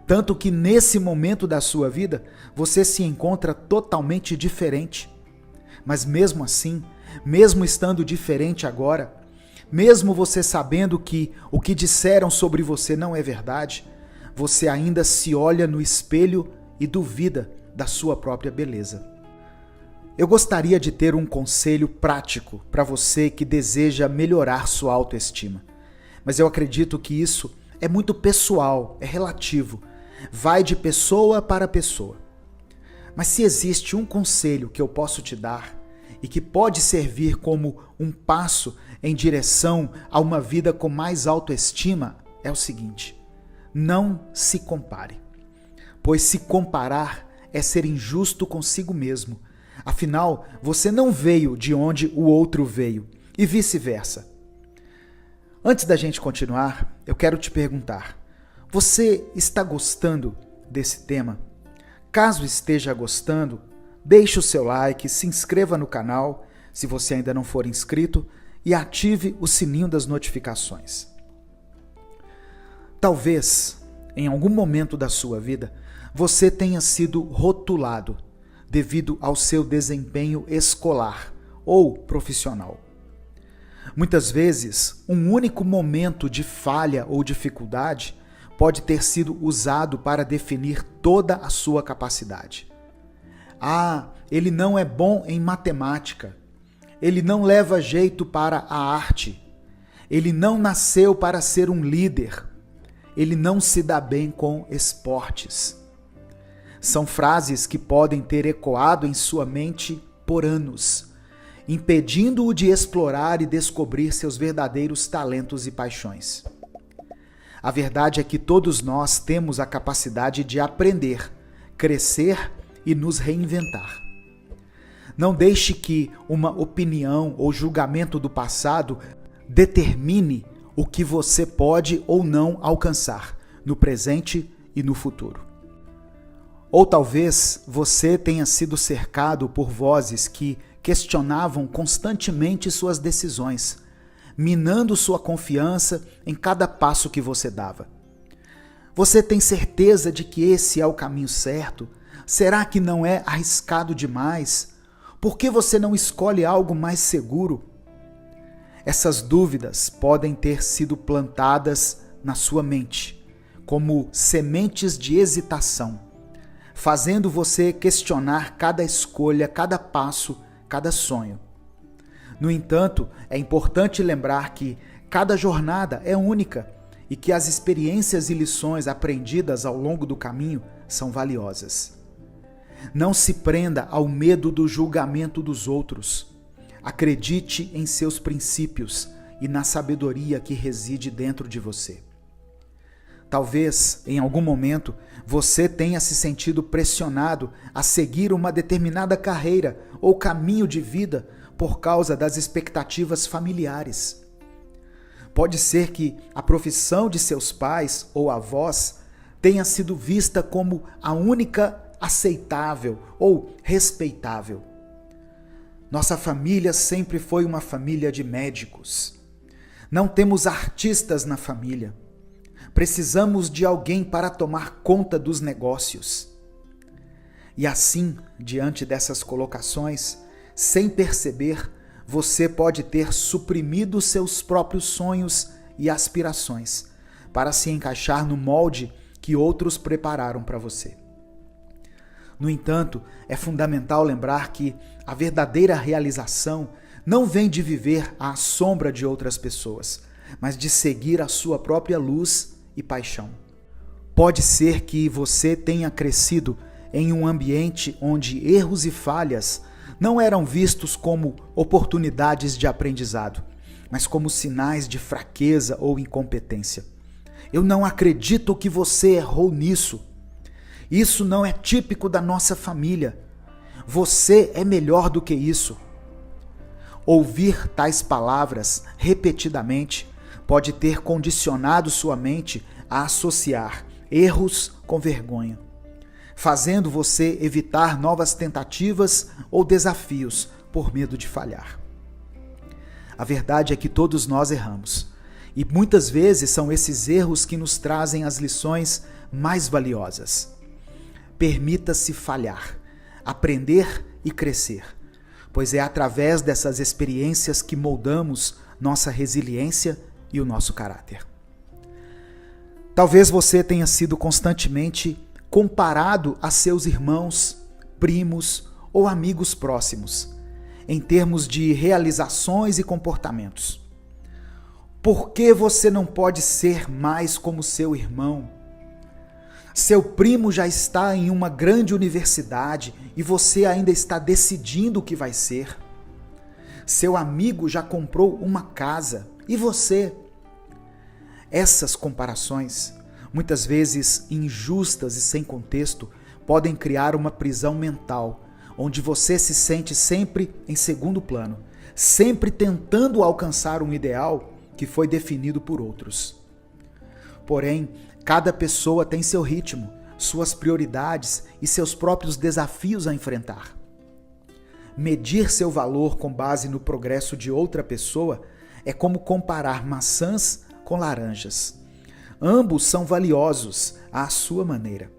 tanto que nesse momento da sua vida você se encontra totalmente diferente. Mas mesmo assim, mesmo estando diferente agora, mesmo você sabendo que o que disseram sobre você não é verdade, você ainda se olha no espelho e duvida da sua própria beleza. Eu gostaria de ter um conselho prático para você que deseja melhorar sua autoestima, mas eu acredito que isso é muito pessoal, é relativo, vai de pessoa para pessoa. Mas se existe um conselho que eu posso te dar e que pode servir como um passo em direção a uma vida com mais autoestima, é o seguinte: não se compare. Pois se comparar é ser injusto consigo mesmo. Afinal, você não veio de onde o outro veio, e vice-versa. Antes da gente continuar, eu quero te perguntar: você está gostando desse tema? Caso esteja gostando, deixe o seu like, se inscreva no canal, se você ainda não for inscrito, e ative o sininho das notificações. Talvez, em algum momento da sua vida, você tenha sido rotulado devido ao seu desempenho escolar ou profissional. Muitas vezes, um único momento de falha ou dificuldade pode ter sido usado para definir toda a sua capacidade. Ah, ele não é bom em matemática. Ele não leva jeito para a arte. Ele não nasceu para ser um líder. Ele não se dá bem com esportes. São frases que podem ter ecoado em sua mente por anos, impedindo-o de explorar e descobrir seus verdadeiros talentos e paixões. A verdade é que todos nós temos a capacidade de aprender, crescer e nos reinventar. Não deixe que uma opinião ou julgamento do passado determine o que você pode ou não alcançar no presente e no futuro. Ou talvez você tenha sido cercado por vozes que questionavam constantemente suas decisões, minando sua confiança em cada passo que você dava. Você tem certeza de que esse é o caminho certo? Será que não é arriscado demais? Por que você não escolhe algo mais seguro? Essas dúvidas podem ter sido plantadas na sua mente, como sementes de hesitação, fazendo você questionar cada escolha, cada passo, cada sonho. No entanto, é importante lembrar que cada jornada é única e que as experiências e lições aprendidas ao longo do caminho são valiosas. Não se prenda ao medo do julgamento dos outros. Acredite em seus princípios e na sabedoria que reside dentro de você. Talvez, em algum momento, você tenha se sentido pressionado a seguir uma determinada carreira ou caminho de vida por causa das expectativas familiares. Pode ser que a profissão de seus pais ou avós tenha sido vista como a única aceitável ou respeitável. Nossa família sempre foi uma família de médicos. Não temos artistas na família. Precisamos de alguém para tomar conta dos negócios. E assim, diante dessas colocações, sem perceber, você pode ter suprimido seus próprios sonhos e aspirações para se encaixar no molde que outros prepararam para você. No entanto, é fundamental lembrar que a verdadeira realização não vem de viver à sombra de outras pessoas, mas de seguir a sua própria luz e paixão. Pode ser que você tenha crescido em um ambiente onde erros e falhas não eram vistos como oportunidades de aprendizado, mas como sinais de fraqueza ou incompetência. Eu não acredito que você errou nisso. Isso não é típico da nossa família. Você é melhor do que isso. Ouvir tais palavras repetidamente pode ter condicionado sua mente a associar erros com vergonha, fazendo você evitar novas tentativas ou desafios por medo de falhar. A verdade é que todos nós erramos, e muitas vezes são esses erros que nos trazem as lições mais valiosas. Permita-se falhar, aprender e crescer, pois é através dessas experiências que moldamos nossa resiliência e o nosso caráter. Talvez você tenha sido constantemente comparado a seus irmãos, primos ou amigos próximos, em termos de realizações e comportamentos. Por que você não pode ser mais como seu irmão? Seu primo já está em uma grande universidade e você ainda está decidindo o que vai ser. Seu amigo já comprou uma casa e você? Essas comparações, muitas vezes injustas e sem contexto, podem criar uma prisão mental, onde você se sente sempre em segundo plano, sempre tentando alcançar um ideal que foi definido por outros. Porém, cada pessoa tem seu ritmo, suas prioridades e seus próprios desafios a enfrentar. Medir seu valor com base no progresso de outra pessoa é como comparar maçãs com laranjas. Ambos são valiosos à sua maneira.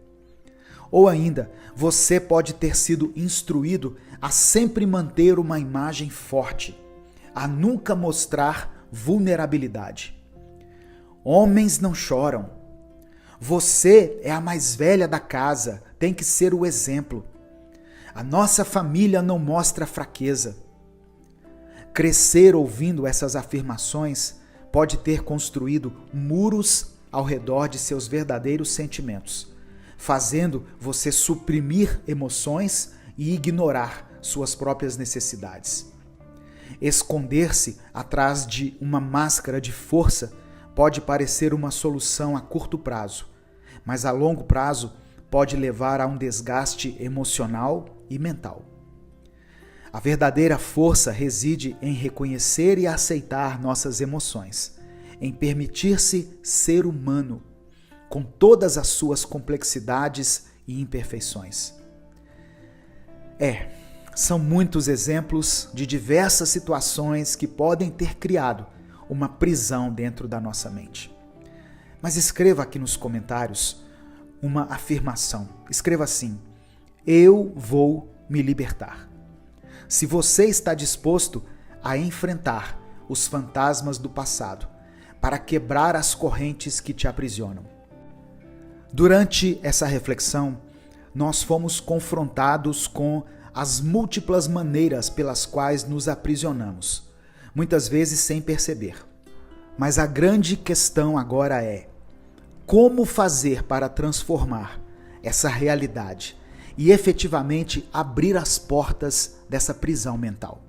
Ou ainda, você pode ter sido instruído a sempre manter uma imagem forte, a nunca mostrar vulnerabilidade. Homens não choram. Você é a mais velha da casa, tem que ser o exemplo. A nossa família não mostra fraqueza. Crescer ouvindo essas afirmações pode ter construído muros ao redor de seus verdadeiros sentimentos, fazendo você suprimir emoções e ignorar suas próprias necessidades. Esconder-se atrás de uma máscara de força pode parecer uma solução a curto prazo, mas a longo prazo pode levar a um desgaste emocional e mental. A verdadeira força reside em reconhecer e aceitar nossas emoções, em permitir-se ser humano, com todas as suas complexidades e imperfeições. São muitos exemplos de diversas situações que podem ter criado uma prisão dentro da nossa mente. Mas escreva aqui nos comentários uma afirmação. Escreva assim: eu vou me libertar. Se você está disposto a enfrentar os fantasmas do passado para quebrar as correntes que te aprisionam. Durante essa reflexão, nós fomos confrontados com as múltiplas maneiras pelas quais nos aprisionamos, muitas vezes sem perceber. Mas a grande questão agora é: como fazer para transformar essa realidade e efetivamente abrir as portas dessa prisão mental?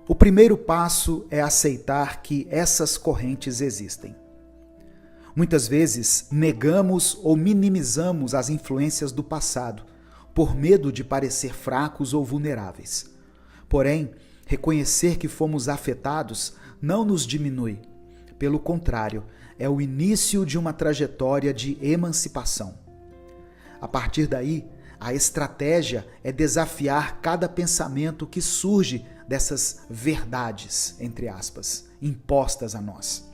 O primeiro passo é aceitar que essas correntes existem. Muitas vezes negamos ou minimizamos as influências do passado, por medo de parecer fracos ou vulneráveis. Porém, reconhecer que fomos afetados não nos diminui. Pelo contrário, é o início de uma trajetória de emancipação. A partir daí, a estratégia é desafiar cada pensamento que surge dessas verdades, entre aspas, impostas a nós.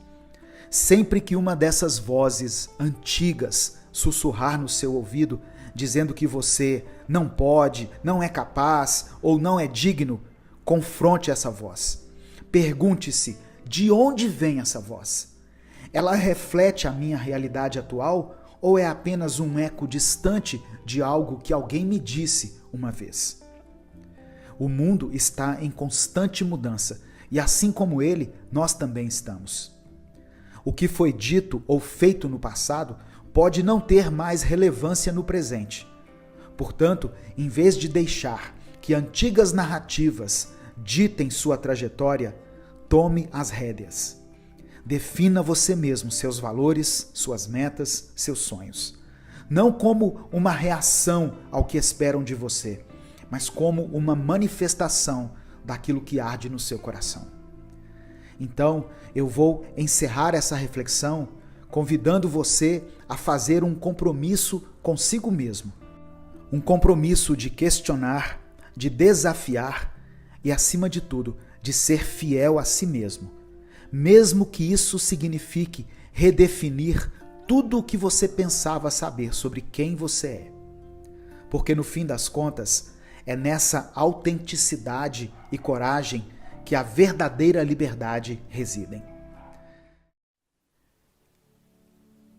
Sempre que uma dessas vozes antigas sussurrar no seu ouvido, dizendo que você não pode, não é capaz ou não é digno, confronte essa voz. Pergunte-se, de onde vem essa voz? Ela reflete a minha realidade atual ou é apenas um eco distante de algo que alguém me disse uma vez? O mundo está em constante mudança e, assim como ele, nós também estamos. O que foi dito ou feito no passado pode não ter mais relevância no presente. Portanto, em vez de deixar que antigas narrativas ditem sua trajetória, tome as rédeas. Defina você mesmo seus valores, suas metas, seus sonhos. Não como uma reação ao que esperam de você, mas como uma manifestação daquilo que arde no seu coração. Então, eu vou encerrar essa reflexão convidando você a fazer um compromisso consigo mesmo. Um compromisso de questionar, de desafiar e, acima de tudo, de ser fiel a si mesmo. Mesmo que isso signifique redefinir tudo o que você pensava saber sobre quem você é. Porque, no fim das contas, é nessa autenticidade e coragem que a verdadeira liberdade reside.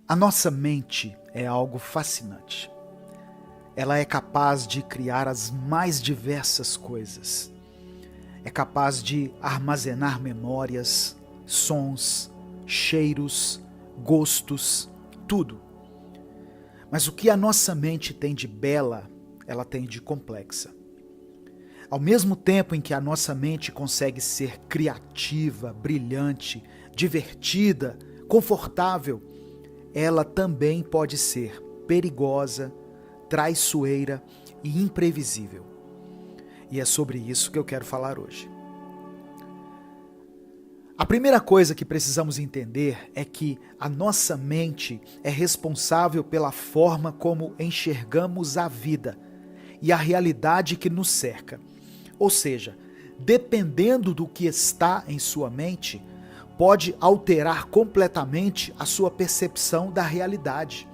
A nossa mente é algo fascinante. Ela é capaz de criar as mais diversas coisas. É capaz de armazenar memórias, sons, cheiros, gostos, tudo. Mas o que a nossa mente tem de bela, ela tem de complexa. Ao mesmo tempo em que a nossa mente consegue ser criativa, brilhante, divertida, confortável, ela também pode ser perigosa, traiçoeira e imprevisível. E é sobre isso que eu quero falar hoje. A primeira coisa que precisamos entender é que a nossa mente é responsável pela forma como enxergamos a vida e a realidade que nos cerca. Ou seja, dependendo do que está em sua mente, pode alterar completamente a sua percepção da realidade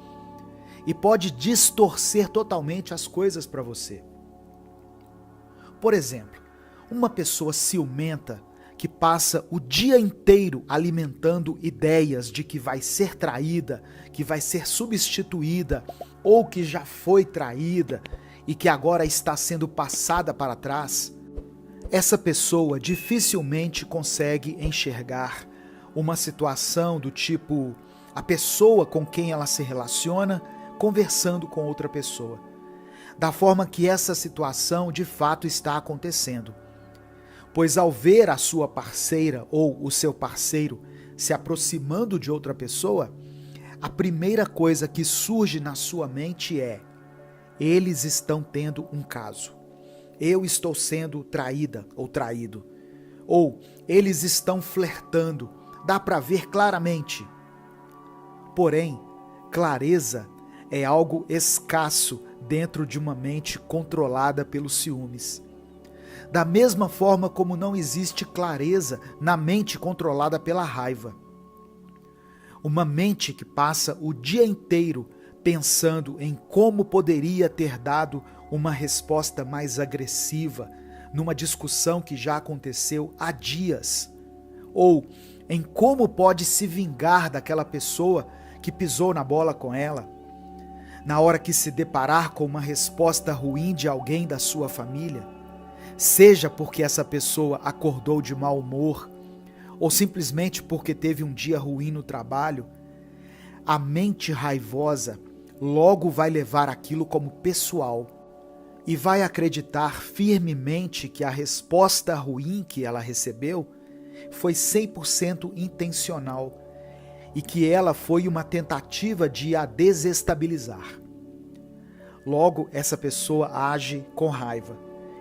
e pode distorcer totalmente as coisas para você. Por exemplo, uma pessoa ciumenta que passa o dia inteiro alimentando ideias de que vai ser traída, que vai ser substituída ou que já foi traída e que agora está sendo passada para trás, essa pessoa dificilmente consegue enxergar uma situação do tipo a pessoa com quem ela se relaciona conversando com outra pessoa, da forma que essa situação de fato está acontecendo. Pois ao ver a sua parceira ou o seu parceiro se aproximando de outra pessoa, a primeira coisa que surge na sua mente é: eles estão tendo um caso. Eu estou sendo traída ou traído. Ou eles estão flertando. Dá para ver claramente. Porém, clareza é algo escasso dentro de uma mente controlada pelos ciúmes. Da mesma forma como não existe clareza na mente controlada pela raiva. Uma mente que passa o dia inteiro pensando em como poderia ter dado uma resposta mais agressiva numa discussão que já aconteceu há dias, ou em como pode se vingar daquela pessoa que pisou na bola com ela, na hora que se deparar com uma resposta ruim de alguém da sua família, seja porque essa pessoa acordou de mau humor, ou simplesmente porque teve um dia ruim no trabalho, a mente raivosa logo vai levar aquilo como pessoal e vai acreditar firmemente que a resposta ruim que ela recebeu foi 100% intencional e que ela foi uma tentativa de a desestabilizar. Logo, essa pessoa age com raiva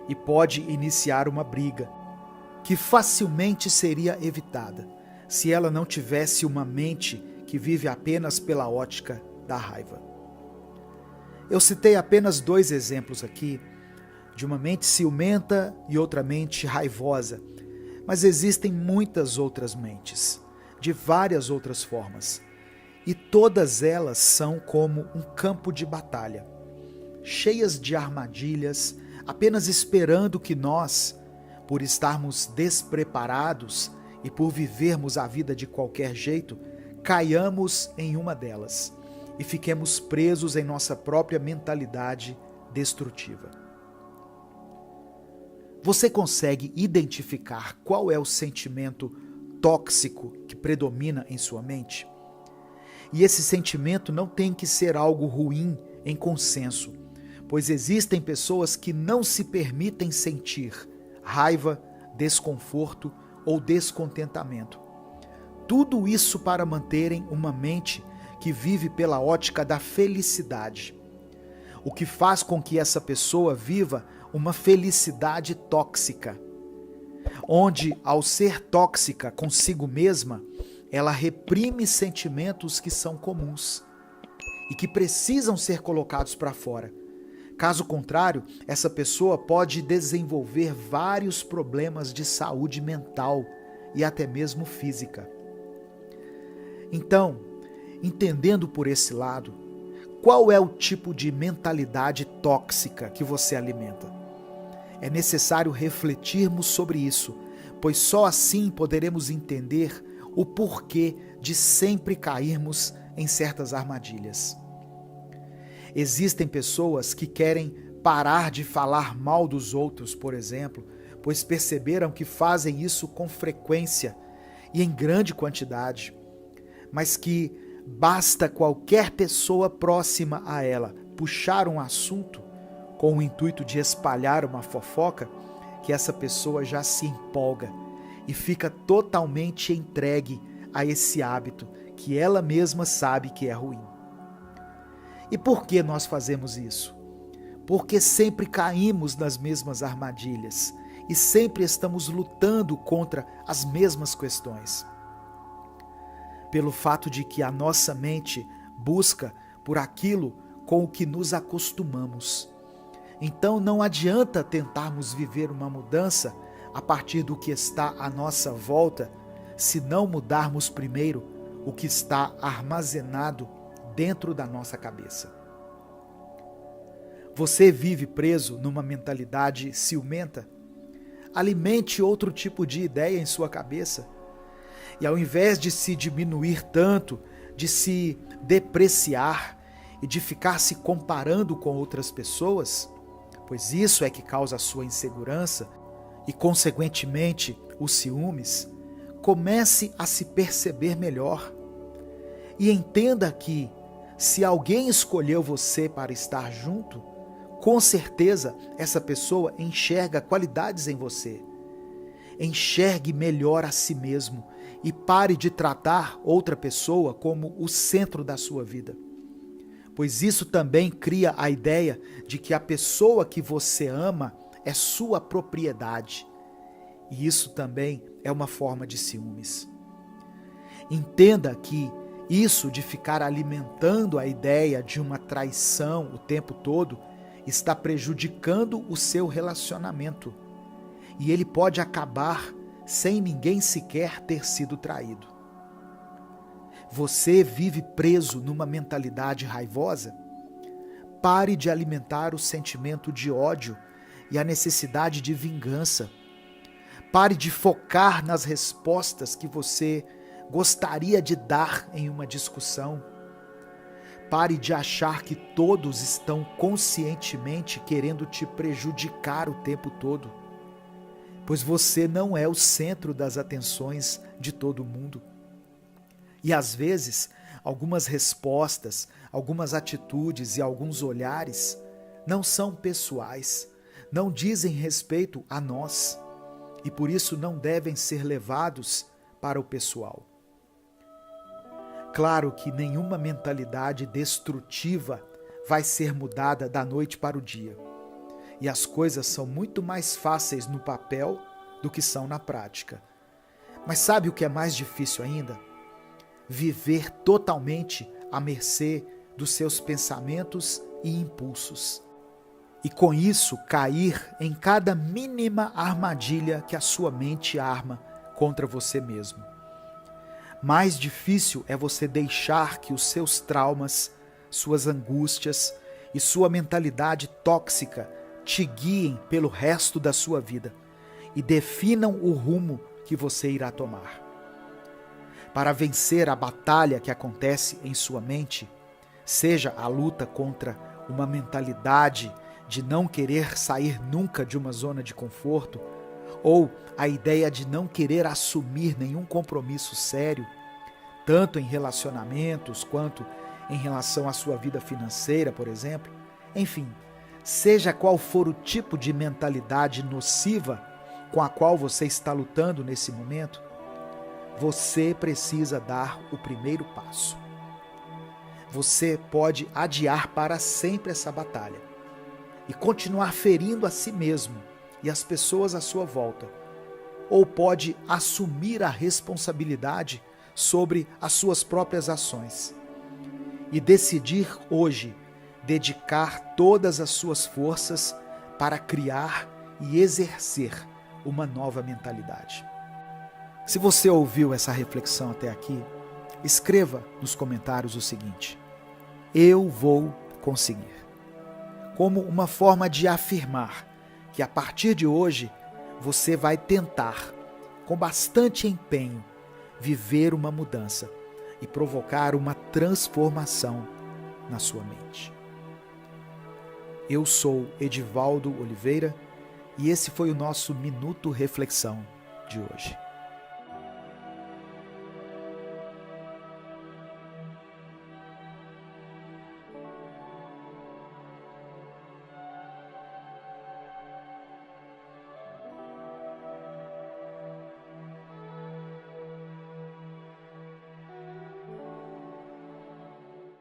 e pode iniciar uma briga, que facilmente seria evitada se ela não tivesse uma mente que vive apenas pela ótica da raiva. Eu citei apenas 2 exemplos aqui, de uma mente ciumenta e outra mente raivosa, mas existem muitas outras mentes, de várias outras formas, e todas elas são como um campo de batalha, cheias de armadilhas, apenas esperando que nós, por estarmos despreparados e por vivermos a vida de qualquer jeito, caiamos em uma delas e fiquemos presos em nossa própria mentalidade destrutiva. Você consegue identificar qual é o sentimento tóxico que predomina em sua mente? E esse sentimento não tem que ser algo ruim em consenso, pois existem pessoas que não se permitem sentir raiva, desconforto ou descontentamento. Tudo isso para manterem uma mente que vive pela ótica da felicidade, o que faz com que essa pessoa viva uma felicidade tóxica, onde, ao ser tóxica consigo mesma, ela reprime sentimentos que são comuns e que precisam ser colocados para fora. Caso contrário, essa pessoa pode desenvolver vários problemas de saúde mental e até mesmo física. Então, entendendo por esse lado, qual é o tipo de mentalidade tóxica que você alimenta? É necessário refletirmos sobre isso, pois só assim poderemos entender o porquê de sempre cairmos em certas armadilhas. Existem pessoas que querem parar de falar mal dos outros, por exemplo, pois perceberam que fazem isso com frequência e em grande quantidade, mas que basta qualquer pessoa próxima a ela puxar um assunto com o intuito de espalhar uma fofoca, que essa pessoa já se empolga e fica totalmente entregue a esse hábito que ela mesma sabe que é ruim. E por que nós fazemos isso? Porque sempre caímos nas mesmas armadilhas e sempre estamos lutando contra as mesmas questões. Pelo fato de que a nossa mente busca por aquilo com o que nos acostumamos. Então não adianta tentarmos viver uma mudança a partir do que está à nossa volta, se não mudarmos primeiro o que está armazenado dentro da nossa cabeça. Você vive preso numa mentalidade ciumenta? Alimente outro tipo de ideia em sua cabeça. E ao invés de se diminuir tanto, de se depreciar e de ficar se comparando com outras pessoas, pois isso é que causa a sua insegurança e, consequentemente, os ciúmes, comece a se perceber melhor. E entenda que, se alguém escolheu você para estar junto, com certeza essa pessoa enxerga qualidades em você. Enxergue melhor a si mesmo e pare de tratar outra pessoa como o centro da sua vida. Pois isso também cria a ideia de que a pessoa que você ama é sua propriedade. E isso também é uma forma de ciúmes. Entenda que isso de ficar alimentando a ideia de uma traição o tempo todo está prejudicando o seu relacionamento. E ele pode acabar sem ninguém sequer ter sido traído. Você vive preso numa mentalidade raivosa? Pare de alimentar o sentimento de ódio e a necessidade de vingança. Pare de focar nas respostas que você gostaria de dar em uma discussão. Pare de achar que todos estão conscientemente querendo te prejudicar o tempo todo, pois você não é o centro das atenções de todo mundo. E às vezes, algumas respostas, algumas atitudes e alguns olhares não são pessoais, não dizem respeito a nós e por isso não devem ser levados para o pessoal. claro que nenhuma mentalidade destrutiva vai ser mudada da noite para o dia. E as coisas são muito mais fáceis no papel do que são na prática. Mas sabe o que é mais difícil ainda? Viver totalmente à mercê dos seus pensamentos e impulsos. E com isso cair em cada mínima armadilha que a sua mente arma contra você mesmo. Mais difícil é você deixar que os seus traumas, suas angústias e sua mentalidade tóxica te guiem pelo resto da sua vida e definam o rumo que você irá tomar. Para vencer a batalha que acontece em sua mente, seja a luta contra uma mentalidade de não querer sair nunca de uma zona de conforto, ou a ideia de não querer assumir nenhum compromisso sério, tanto em relacionamentos quanto em relação à sua vida financeira, por exemplo, enfim, seja qual for o tipo de mentalidade nociva com a qual você está lutando nesse momento, você precisa dar o primeiro passo. Você pode adiar para sempre essa batalha e continuar ferindo a si mesmo e as pessoas à sua volta, ou pode assumir a responsabilidade sobre as suas próprias ações e decidir hoje dedicar todas as suas forças para criar e exercer uma nova mentalidade. Se você ouviu essa reflexão até aqui, escreva nos comentários o seguinte: eu vou conseguir. Como uma forma de afirmar que a partir de hoje você vai tentar, com bastante empenho, viver uma mudança e provocar uma transformação na sua mente. Eu sou Edivaldo Oliveira e esse foi o nosso Minuto Reflexão de hoje.